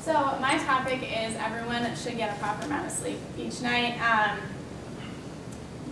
So my topic is everyone should get a proper amount of sleep each night.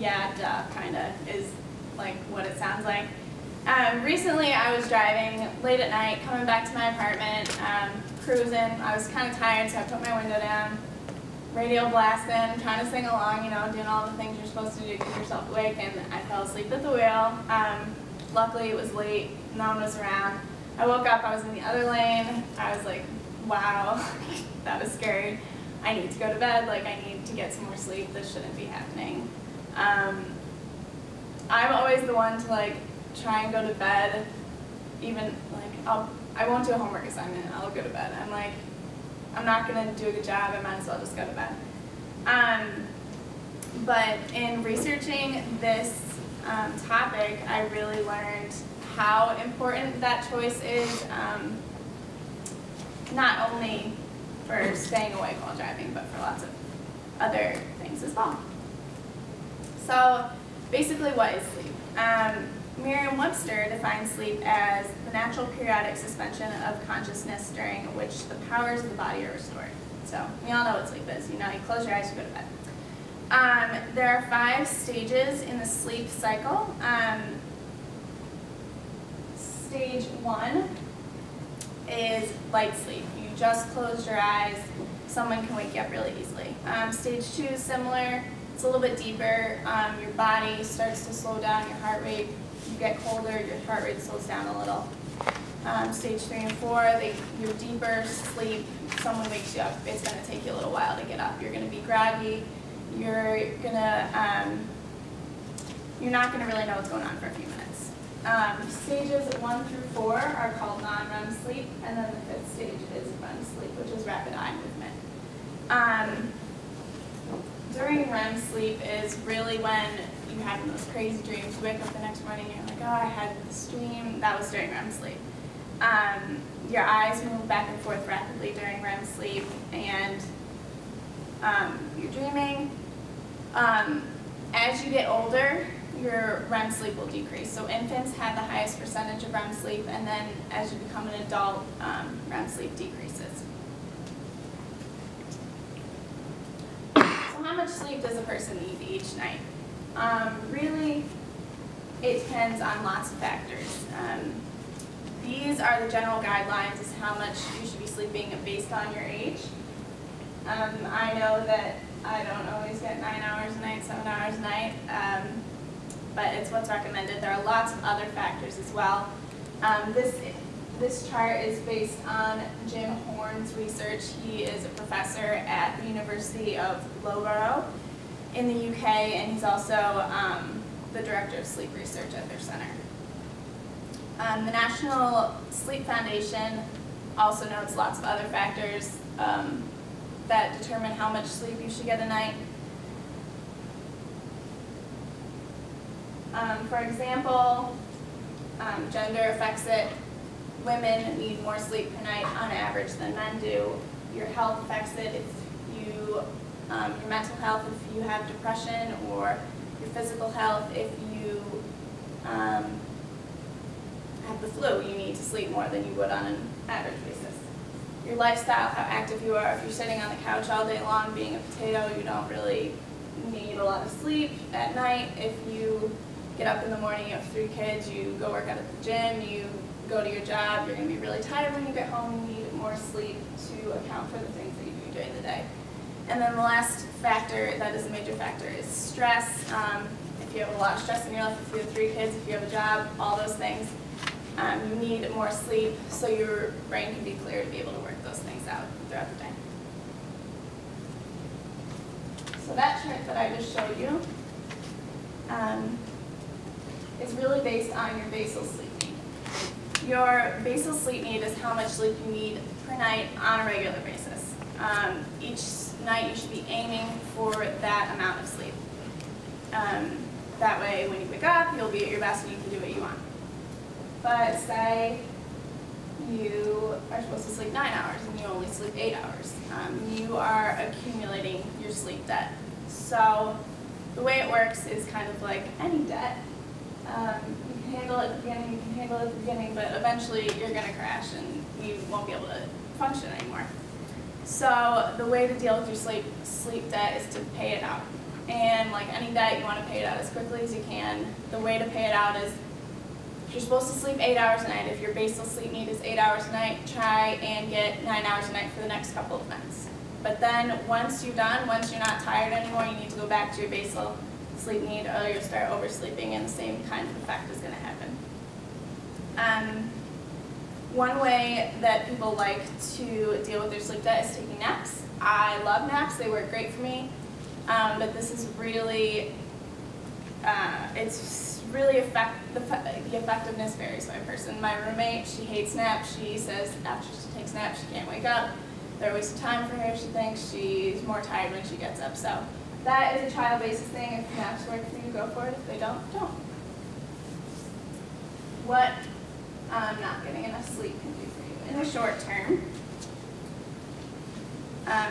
Yeah, duh, kinda is like what it sounds like. Recently I was driving late at night, coming back to my apartment, cruising. I was kind of tired, so I put my window down, radio blasting, trying to sing along, you know, doing all the things you're supposed to do to keep yourself awake, and I fell asleep at the wheel. Luckily it was late, no one was around. I woke up, I was in the other lane. I was like, wow, that was scary. I need to go to bed, like I need to get some more sleep. This shouldn't be happening. I'm always the one to like try and go to bed, even like I won't do a homework assignment, I'll go to bed. I'm like, I'm not gonna do a good job, I might as well just go to bed. But in researching this topic, I really learned how important that choice is, not only for staying awake while driving, but for lots of other things as well. So basically, what is sleep? Merriam-Webster defines sleep as the natural periodic suspension of consciousness during which the powers of the body are restored. So we all know what sleep is. You know, you close your eyes, you go to bed. There are 5 stages in the sleep cycle. Stage 1 is light sleep. You just closed your eyes. Someone can wake you up really easily. Stage 2 is similar. It's a little bit deeper. Your body starts to slow down, your heart rate. You get colder, your heart rate slows down a little. Stage 3 and 4, your deeper sleep. Someone wakes you up. It's going to take you a little while to get up. You're going to be groggy. You're not going to really know what's going on for a few minutes. Stages 1 through 4 are called non-REM sleep, and then the 5th stage is REM sleep, which is rapid eye movement. During REM sleep is really when you have those crazy dreams. You wake up the next morning and you're like, oh, I had this dream. That was during REM sleep. Your eyes move back and forth rapidly during REM sleep, and you're dreaming. As you get older, your REM sleep will decrease. So infants have the highest percentage of REM sleep, and then as you become an adult, REM sleep decreases. So how much sleep does a person need each night? Really, it depends on lots of factors. These are the general guidelines as how much you should be sleeping based on your age. I know that I don't always get 9 hours a night, 7 hours a night, but it's what's recommended. There are lots of other factors as well. This chart is based on Jim Horn's research. He is a professor at the University of Loughborough in the UK, and he's also the director of sleep research at their center. The National Sleep Foundation also notes lots of other factors that determine how much sleep you should get a night. For example, gender affects it. Women need more sleep per night on average than men do. Your health affects it. If you, your mental health, if you have depression, or your physical health, if you have the flu, you need to sleep more than you would on an average basis. Your lifestyle, how active you are. If you're sitting on the couch all day long being a potato, you don't really need a lot of sleep at night. If you get up in the morning, you have 3 kids, you go work out at the gym, you go to your job, you're going to be really tired when you get home. You need more sleep to account for the things that you do during the day. And then the last factor that is a major factor is stress. If you have a lot of stress in your life, if you have 3 kids, if you have a job, all those things, you need more sleep so your brain can be clear to be able to work those things out throughout the day. So that chart that I just showed you is really based on your basal sleep need. Your basal sleep need is how much sleep you need per night on a regular basis. Each night you should be aiming for that amount of sleep. That way when you wake up, you'll be at your best and you can do what you want. But say you are supposed to sleep 9 hours and you only sleep 8 hours. You are accumulating your sleep debt. So the way it works is kind of like any debt. You can handle it at the beginning, you can handle it at the beginning, but eventually you're going to crash and you won't be able to function anymore. So the way to deal with your sleep debt is to pay it out. And like any debt, you want to pay it out as quickly as you can. The way to pay it out is, if you're supposed to sleep 8 hours a night, if your basal sleep need is 8 hours a night, try and get 9 hours a night for the next couple of nights. But then once you're done, once you're not tired anymore, you need to go back to your basal sleep need, or you'll start oversleeping and the same kind of effect is going to happen. One way that people like to deal with their sleep debt is taking naps. I love naps, they work great for me, but this is really, it's really the effectiveness varies by person. My roommate, she hates naps. She says after she takes naps, she can't wake up. They're a waste of time for her. She thinks she's more tired when she gets up. So that is a trial basis thing. If naps work for you, go for it. If they don't, don't. What not getting enough sleep can do for you in the short term.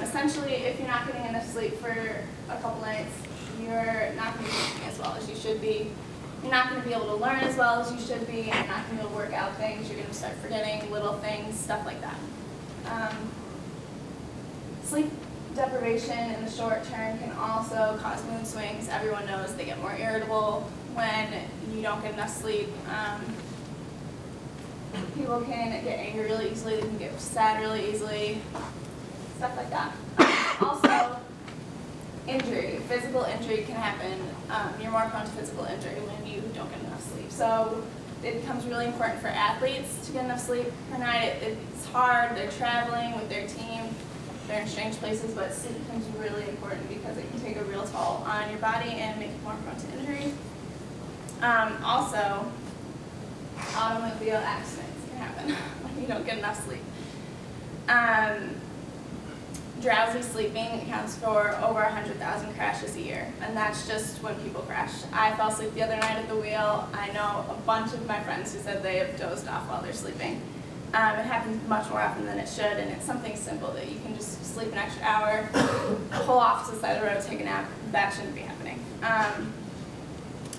Essentially, if you're not getting enough sleep for a couple nights, you're not going to be sleeping as well as you should be. You're not going to be able to learn as well as you should be. You're not going to be able to work out things. You're going to start forgetting little things, stuff like that. Sleep deprivation in the short term can also cause mood swings. Everyone knows they get more irritable when you don't get enough sleep. People can get angry really easily. They can get sad really easily. Stuff like that. Also, injury, physical injury can happen. You're more prone to physical injury when you don't get enough sleep. So it becomes really important for athletes to get enough sleep per night. It's hard, they're traveling with their team, they're in strange places, but sleep becomes really important because it can take a real toll on your body and make you more prone to injury. Also, automobile accidents can happen when you don't get enough sleep. Drowsy sleeping accounts for over 100,000 crashes a year, and that's just when people crash. I fell asleep the other night at the wheel. I know a bunch of my friends who said they have dozed off while they're sleeping. It happens much more often than it should, and it's something simple that you can just sleep an extra hour, pull off to the side of the road, take a nap. That shouldn't be happening.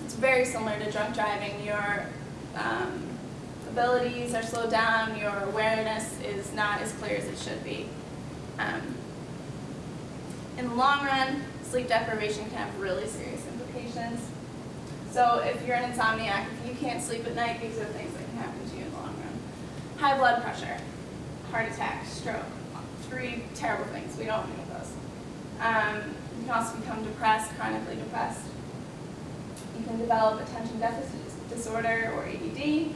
It's very similar to drunk driving. Your abilities are slowed down, your awareness is not as clear as it should be. In the long run, sleep deprivation can have really serious implications. So if you're an insomniac, if you can't sleep at night, these are things that can happen to you in the long run. High blood pressure, heart attack, stroke, 3 terrible things. We don't need those. You can also become depressed, chronically depressed. You can develop attention deficit disorder or ADD. It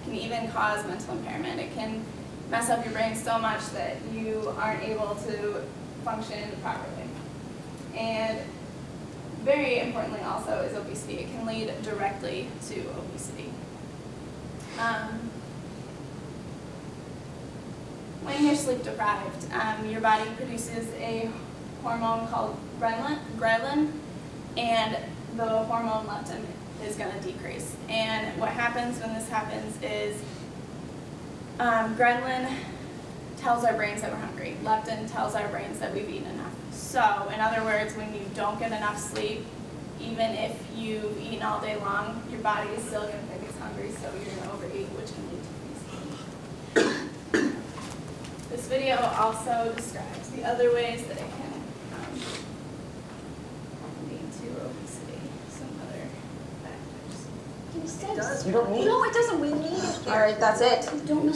can even cause mental impairment. It can mess up your brain so much that you aren't able to function properly. And very importantly also is obesity. It can lead directly to obesity. When you're sleep deprived, your body produces a hormone called ghrelin, and the hormone leptin is going to decrease. And what happens when this happens is ghrelin tells our brains that we're hungry. Leptin tells our brains that we've eaten enough. So, in other words, when you don't get enough sleep, even if you've eaten all day long, your body is still going to think it's hungry, so you're going to overeat, which can lead to obesity. This video also describes the other ways that it can lead to obesity, some other factors. It does. You don't need it. No, it doesn't. We need it. All right, that's it. We don't know.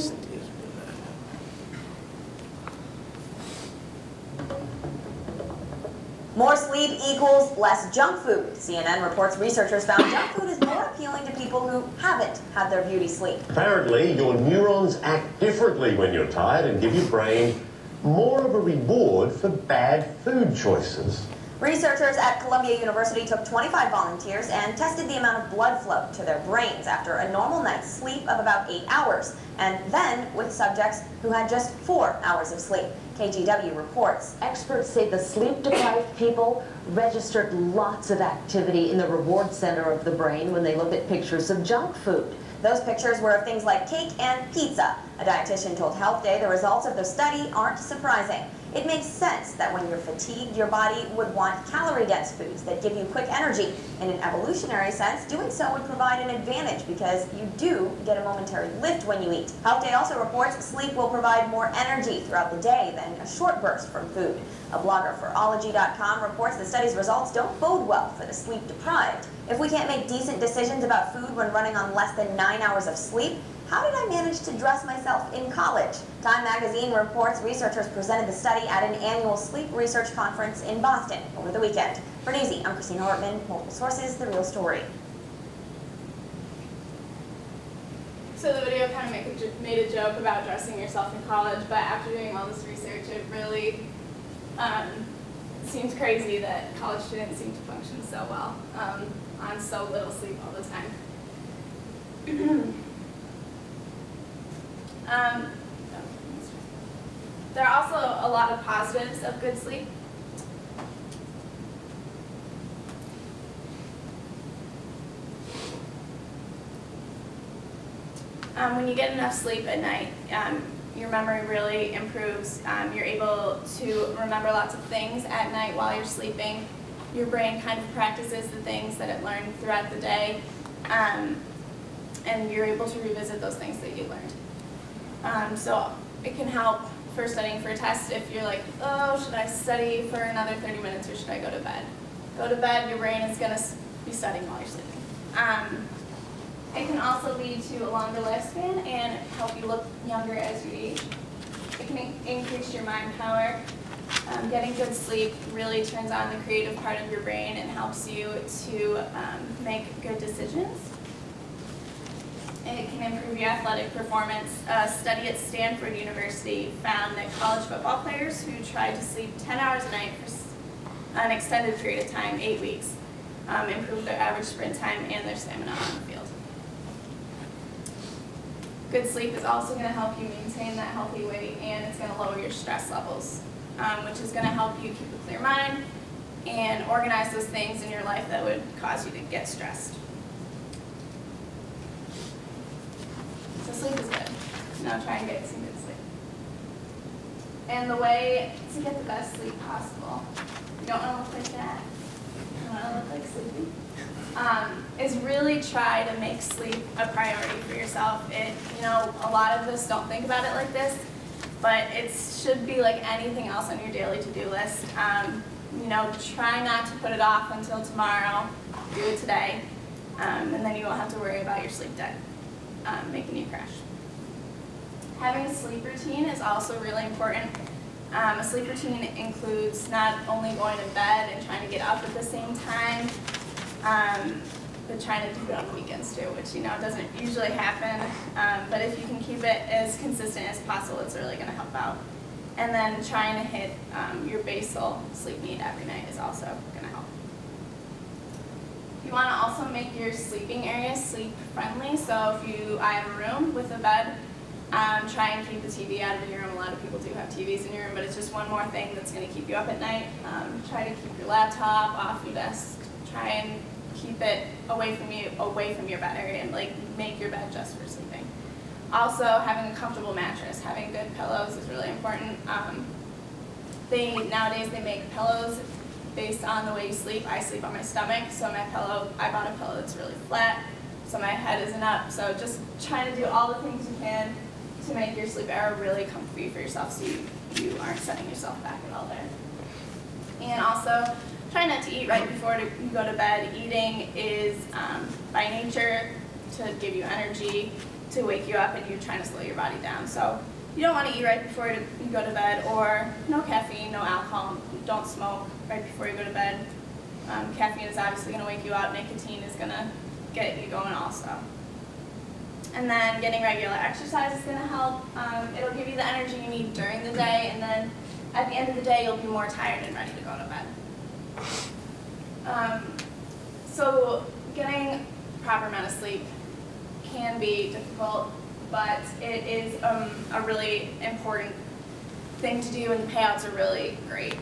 More sleep equals less junk food. CNN reports researchers found junk food is more appealing to people who haven't had their beauty sleep. Apparently, your neurons act differently when you're tired and give your brain more of a reward for bad food choices. Researchers at Columbia University took 25 volunteers and tested the amount of blood flow to their brains after a normal night's sleep of about 8 hours, and then with subjects who had just 4 hours of sleep. KGW reports. Experts say the sleep-deprived people registered lots of activity in the reward center of the brain when they looked at pictures of junk food. Those pictures were of things like cake and pizza. A dietitian told Health Day the results of the study aren't surprising. It makes sense that when you're fatigued, your body would want calorie-dense foods that give you quick energy. In an evolutionary sense, doing so would provide an advantage because you do get a momentary lift when you eat. Health Day also reports sleep will provide more energy throughout the day than a short burst from food. A blogger for Ology.com reports the study's results don't bode well for the sleep-deprived. If we can't make decent decisions about food when running on less than 9 hours of sleep, how did I manage to dress myself in college? Time magazine reports researchers presented the study at an annual sleep research conference in Boston over the weekend. For Newsy, I'm Christina Hartman, Multiple Sources, The Real Story. So the video kind of made a joke about dressing yourself in college, but after doing all this research, it really seems crazy that college students seem to function so well on so little sleep all the time. There are also a lot of positives of good sleep. When you get enough sleep at night, your memory really improves. You're able to remember lots of things at night while you're sleeping. Your brain kind of practices the things that it learned throughout the day, and you're able to revisit those things that you learned. So it can help for studying for a test if you're like, oh, should I study for another 30 minutes or should I go to bed? Go to bed, your brain is going to be studying while you're sleeping. It can also lead to a longer lifespan and help you look younger as you age. It can increase your mind power. Getting good sleep really turns on the creative part of your brain and helps you to make good decisions. It can improve your athletic performance. A study at Stanford University found that college football players who tried to sleep 10 hours a night for an extended period of time, 8 weeks, improved their average sprint time and their stamina on the field. Good sleep is also going to help you maintain that healthy weight, and it's going to lower your stress levels, which is going to help you keep a clear mind and organize those things in your life that would cause you to get stressed. So sleep is good. Now try and get some good sleep. And the way to get the best sleep possible, you don't want to look like that. You don't want to look like sleepy. Is really try to make sleep a priority for yourself. A lot of us don't think about it like this, but it should be like anything else on your daily to-do list. Try not to put it off until tomorrow. Do it today, and then you won't have to worry about your sleep debt making you crash. Having a sleep routine is also really important. A sleep routine includes not only going to bed and trying to get up at the same time, but trying to do it on the weekends too, which doesn't usually happen. But if you can keep it as consistent as possible, it's really going to help out. And then trying to hit your basal sleep need every night is also going to help. You want to also make your sleeping area sleep friendly. So I have a room with a bed. Try and keep the TV out of your room. A lot of people do have TVs in your room, but it's just one more thing that's going to keep you up at night. Try to keep your laptop off your desk. Try and keep it away from your bed area, and make your bed just for sleeping. Also, having a comfortable mattress, having good pillows is really important. Nowadays they make pillows based on the way you sleep. I sleep on my stomach, so I bought a pillow that's really flat, so my head isn't up. So just trying to do all the things you can to make your sleep area really comfy for yourself, so you aren't setting yourself back at all there. And also, try not to eat right before you go to bed. Eating is, by nature, to give you energy, to wake you up, and you're trying to slow your body down. So you don't want to eat right before you go to bed, or no caffeine, no alcohol, don't smoke right before you go to bed. Caffeine is obviously going to wake you up. Nicotine is going to get you going also. And then getting regular exercise is going to help. It'll give you the energy you need during the day, and then at the end of the day, you'll be more tired and ready to go to bed. So getting proper amount of sleep can be difficult, but it is a really important thing to do, and the payouts are really great.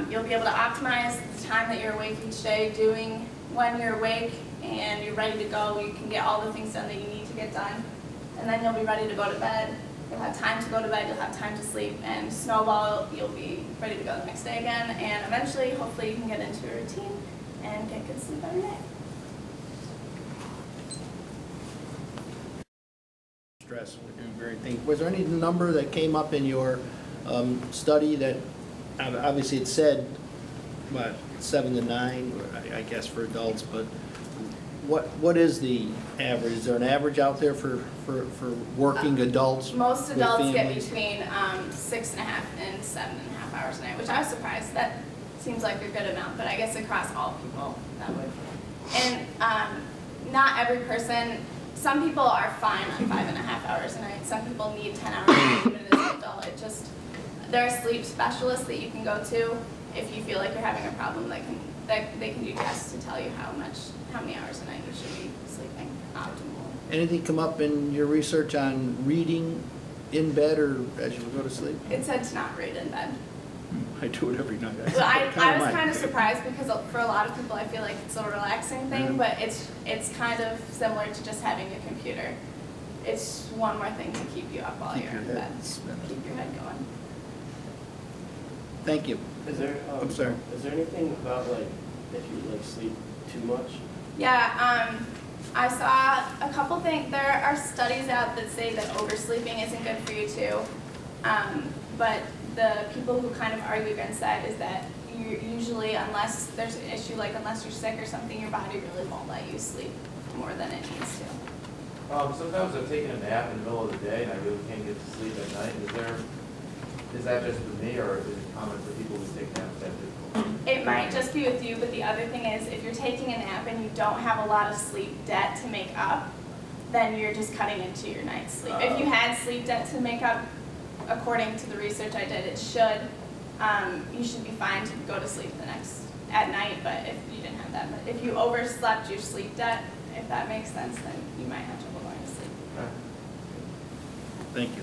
You'll be able to optimize the time that you're awake each day, doing when you're awake and you're ready to go. You can get all the things done that you need to get done, and then you'll be ready to go to bed. You'll have time to go to bed, you'll have time to sleep, and snowball, you'll be ready to go the next day again, and eventually, hopefully, you can get into a routine and get good sleep every night. Stress and various things. Was there any number that came up in your study that, obviously it said, what, 7 to 9, I guess for adults, but what is the average? Is there an average out there for working adults? Most with adults get families? between 6.5 and 7.5 hours a night, which I was surprised. That seems like a good amount, but I guess across all people that would. And not every person, some people are fine on 5.5 hours a night. Some people need 10 hours a night even as an adult. There are sleep specialists that you can go to if you feel like you're having a problem that they can do tests to tell you how many hours a night you should be sleeping optimally. Anything come up in your research on reading in bed or as you go to sleep? It said to not read in bed. I do it every night. Well, I was kind of surprised because for a lot of people I feel like it's a relaxing thing, but it's kind of similar to just having a computer. It's one more thing to keep you up while you're in bed. Keep your head going. Thank you. Is there, I'm sorry. Is there anything about like if you like sleep too much? Yeah, I saw a couple things. There are studies out that say that oversleeping isn't good for you too. But the people who kind of argue against that is that you usually, unless there's an issue, like unless you're sick or something, your body really won't let you sleep more than it needs to. Sometimes I've taken a nap in the middle of the day and I really can't get to sleep at night. Is that just with me, or is it common for people who take naps that difficult? It might just be with you, but the other thing is if you're taking a nap and you don't have a lot of sleep debt to make up, then you're just cutting into your night's sleep. If you had sleep debt to make up, according to the research I did, you should be fine to go to sleep at night, but if you didn't have that. But if you overslept your sleep debt, if that makes sense, then you might have trouble going to sleep. Thank you.